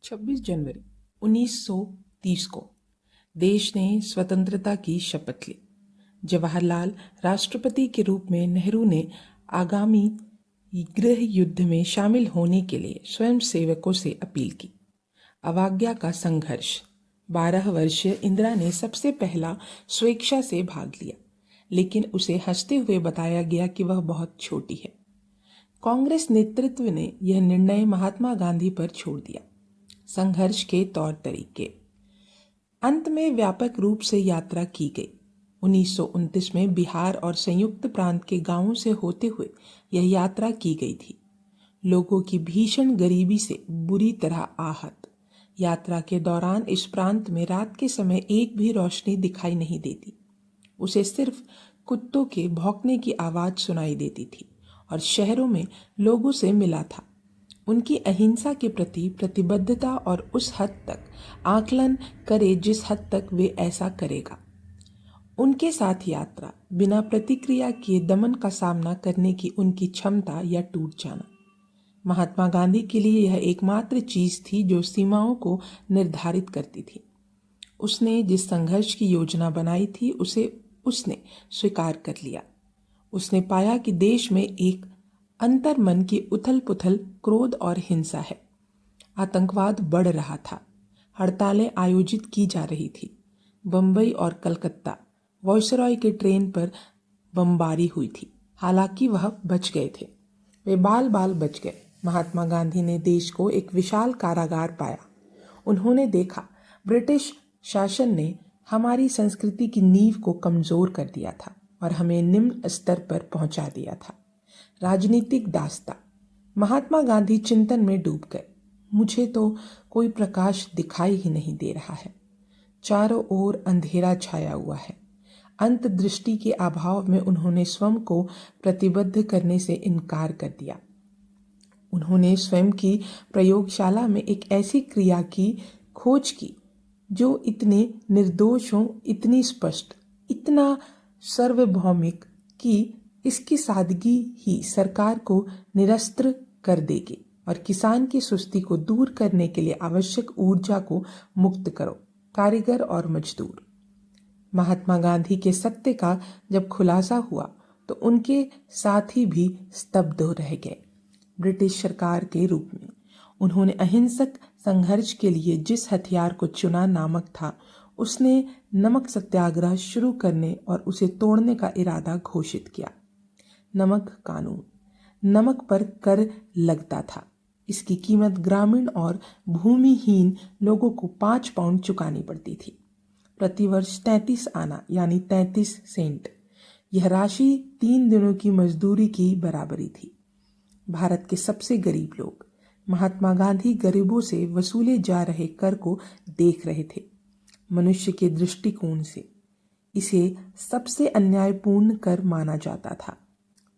26 जनवरी 1930 को देश ने स्वतंत्रता की शपथ ली। जवाहरलाल राष्ट्रपति के रूप में नेहरू ने आगामी गृह युद्ध में शामिल होने के लिए स्वयंसेवकों से अपील की। अवज्ञा का संघर्ष। 12 वर्षीय इंदिरा ने सबसे पहला स्वेच्छा से भाग लिया, लेकिन उसे हंसते हुए बताया गया कि वह बहुत छोटी है। कांग्रेस नेतृत्व ने यह निर्णय महात्मा गांधी पर छोड़ दिया। संघर्ष के तौर तरीके। अंत में व्यापक रूप से यात्रा की गई। 1929 में बिहार और संयुक्त प्रांत के गांवों से होते हुए यह यात्रा की गई थी। लोगों की भीषण गरीबी से बुरी तरह आहत। यात्रा के दौरान इस प्रांत में रात के समय एक भी रोशनी दिखाई नहीं देती। उसे सिर्फ कुत्तों के भौंकने की आवाज सुनाई देती थी और शहरों में लोगों से मिला था। उनकी अहिंसा के प्रति प्रतिबद्धता और उस हद तक आकलन करे जिस हद तक वे ऐसा करेगा। उनके साथ यात्रा, बिना प्रतिक्रिया किए दमन का सामना करने की उनकी क्षमता या टूट जाना। महात्मा गांधी के लिए यह एकमात्र चीज थी जो सीमाओं को निर्धारित करती थी। उसने जिस संघर्ष की योजना बनाई थी उसे उसने स्वीकार कर लिया। उसने पाया कि देश में एक अंतर्मन की उथल पुथल, क्रोध और हिंसा है। आतंकवाद बढ़ रहा था। हड़तालें आयोजित की जा रही थी। बम्बई और कलकत्ता वायसरॉय के ट्रेन पर बमबारी हुई थी। हालांकि वह बच गए थे। वे बाल बाल बच गए। महात्मा गांधी ने देश को एक विशाल कारागार पाया। उन्होंने देखा ब्रिटिश शासन ने हमारी संस्कृति की नींव को कमजोर कर दिया था और हमें निम्न स्तर पर पहुंचा दिया था। राजनीतिक दास्ता। महात्मा गांधी चिंतन में डूब गए। मुझे तो कोई प्रकाश दिखाई ही नहीं दे रहा है। चारों ओर अंधेरा छाया हुआ है। अंतर्दृष्टि के अभाव में उन्होंने स्वयं को प्रतिबद्ध करने से इनकार कर दिया। उन्होंने स्वयं की प्रयोगशाला में एक ऐसी क्रिया की खोज की जो इतने निर्दोष हो, इतनी स्पष्ट, इतना सार्वभौमिक कि इसकी सादगी ही सरकार को निरस्त्र कर देगी और किसान की सुस्ती को दूर करने के लिए आवश्यक ऊर्जा को मुक्त करो, कारीगर और मजदूर। महात्मा गांधी के सत्य का जब खुलासा हुआ तो उनके साथी भी स्तब्ध रह गए। ब्रिटिश सरकार के रूप में उन्होंने अहिंसक संघर्ष के लिए जिस हथियार को चुना नमक था, उसने नमक सत्याग्रह शुरू करने और उसे तोड़ने का इरादा घोषित किया। नमक कानून। नमक पर कर लगता था। इसकी कीमत ग्रामीण और भूमिहीन लोगों को 5 पाउंड चुकानी पड़ती थी। प्रतिवर्ष 33 आना यानी 33 सेंट। यह राशि 3 दिनों की मजदूरी की बराबरी थी। भारत के सबसे गरीब लोग महात्मा गांधी गरीबों से वसूले जा रहे कर को देख रहे थे। मनुष्य के दृष्टिकोण से इसे सबसे अन्यायपूर्ण कर माना जाता था।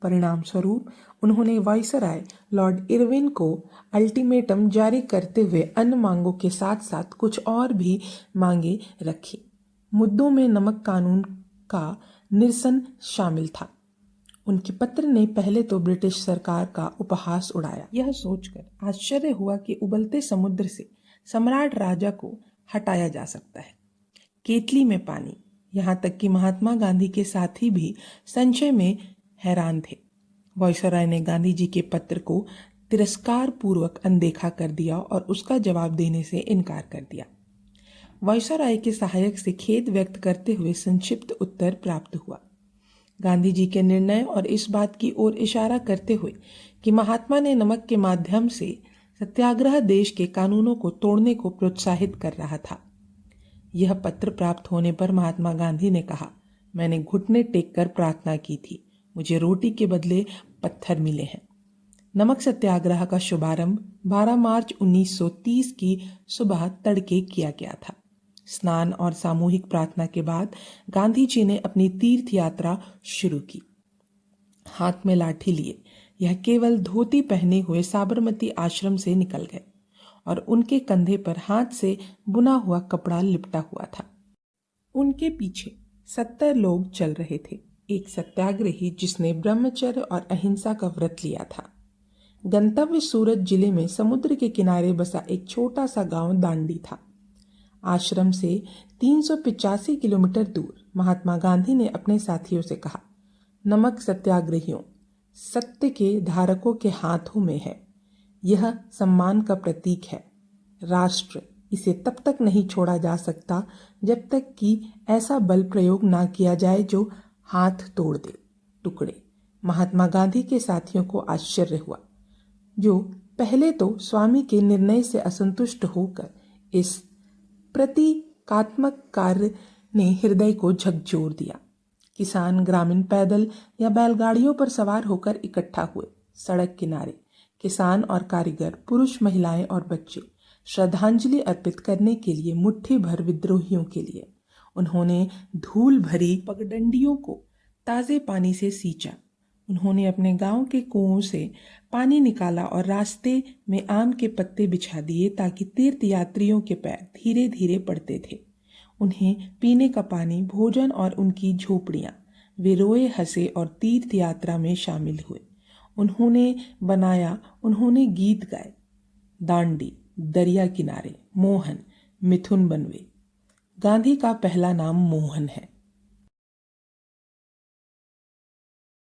परिणाम स्वरूप उन्होंने वायसराय लॉर्ड इरविन को अल्टीमेटम जारी करते हुए अन्य मांगों के साथ साथ कुछ और भी मांगे रखी। मुद्दों में नमक कानून का निरसन शामिल था। उनके पत्र ने पहले तो ब्रिटिश सरकार का उपहास उड़ाया। यह सोचकर आश्चर्य हुआ कि उबलते समुद्र से सम्राट राजा को हटाया जा सकता है। केतली में पानी। यहाँ तक कि महात्मा गांधी के साथी भी संशय में हैरान थे। वायसराय ने गांधी जी के पत्र को तिरस्कार पूर्वक अनदेखा कर दिया और उसका जवाब देने से इनकार कर दिया। वायसराय के सहायक से खेद व्यक्त करते हुए संक्षिप्त उत्तर प्राप्त हुआ। गांधी जी के निर्णय और इस बात की ओर इशारा करते हुए कि महात्मा ने नमक के माध्यम से सत्याग्रह देश के कानूनों को तोड़ने को प्रोत्साहित कर रहा था। यह पत्र प्राप्त होने पर महात्मा गांधी ने कहा, मैंने घुटने टेक कर प्रार्थना की थी, मुझे रोटी के बदले पत्थर मिले हैं। नमक सत्याग्रह का शुभारंभ 12 मार्च 1930 की सुबह तड़के किया गया था। स्नान और सामूहिक प्रार्थना के बाद गांधी जी ने अपनी तीर्थ यात्रा शुरू की। हाथ में लाठी लिए यह केवल धोती पहने हुए साबरमती आश्रम से निकल गए और उनके कंधे पर हाथ से बुना हुआ कपड़ा लिपटा हुआ था। उनके पीछे 70 लोग चल रहे थे। एक सत्याग्रही जिसने ब्रह्मचर्य और अहिंसा का व्रत लिया था। गंतव्य सूरत जिले में समुद्र के किनारे बसा एक छोटा सा गांव दांडी था। आश्रम से 385 किलोमीटर दूर महात्मा गांधी ने अपने साथियों से कहा, नमक सत्याग्रहियों, सत्य के धारकों के हाथों में है। यह सम्मान का प्रतीक है। राष्ट्र इसे तब तक नहीं छोड़ा जा सकता जब तक कि ऐसा बल प्रयोग ना किया जाए जो हाथ तोड़ दे टुकड़े। महात्मा गांधी के साथियों को आश्चर्य हुआ, जो पहले तो स्वामी के निर्णय से असंतुष्ट होकर इस प्रतीकात्मक कार्य ने हृदय को झकझोर दिया। किसान ग्रामीण पैदल या बैलगाड़ियों पर सवार होकर इकट्ठा हुए। सड़क किनारे किसान और कारीगर, पुरुष, महिलाएं और बच्चे श्रद्धांजलि अर्पित करने के लिए मुट्ठी भर विद्रोहियों के लिए। उन्होंने धूल भरी पगडंडियों को ताजे पानी से सींचा। उन्होंने अपने गांव के कुओं से पानी निकाला और रास्ते में आम के पत्ते बिछा दिए ताकि तीर्थ यात्रियों के पैर धीरे धीरे पड़ते थे। उन्हें पीने का पानी, भोजन और उनकी झोपड़ियाँ। वे रोए, हंसे और तीर्थ यात्रा में शामिल हुए। उन्होंने बनाया, उन्होंने गीत गाए। दांडी, दरिया किनारे, मोहन, मिथुन बनवे। गांधी का पहला नाम मोहन है।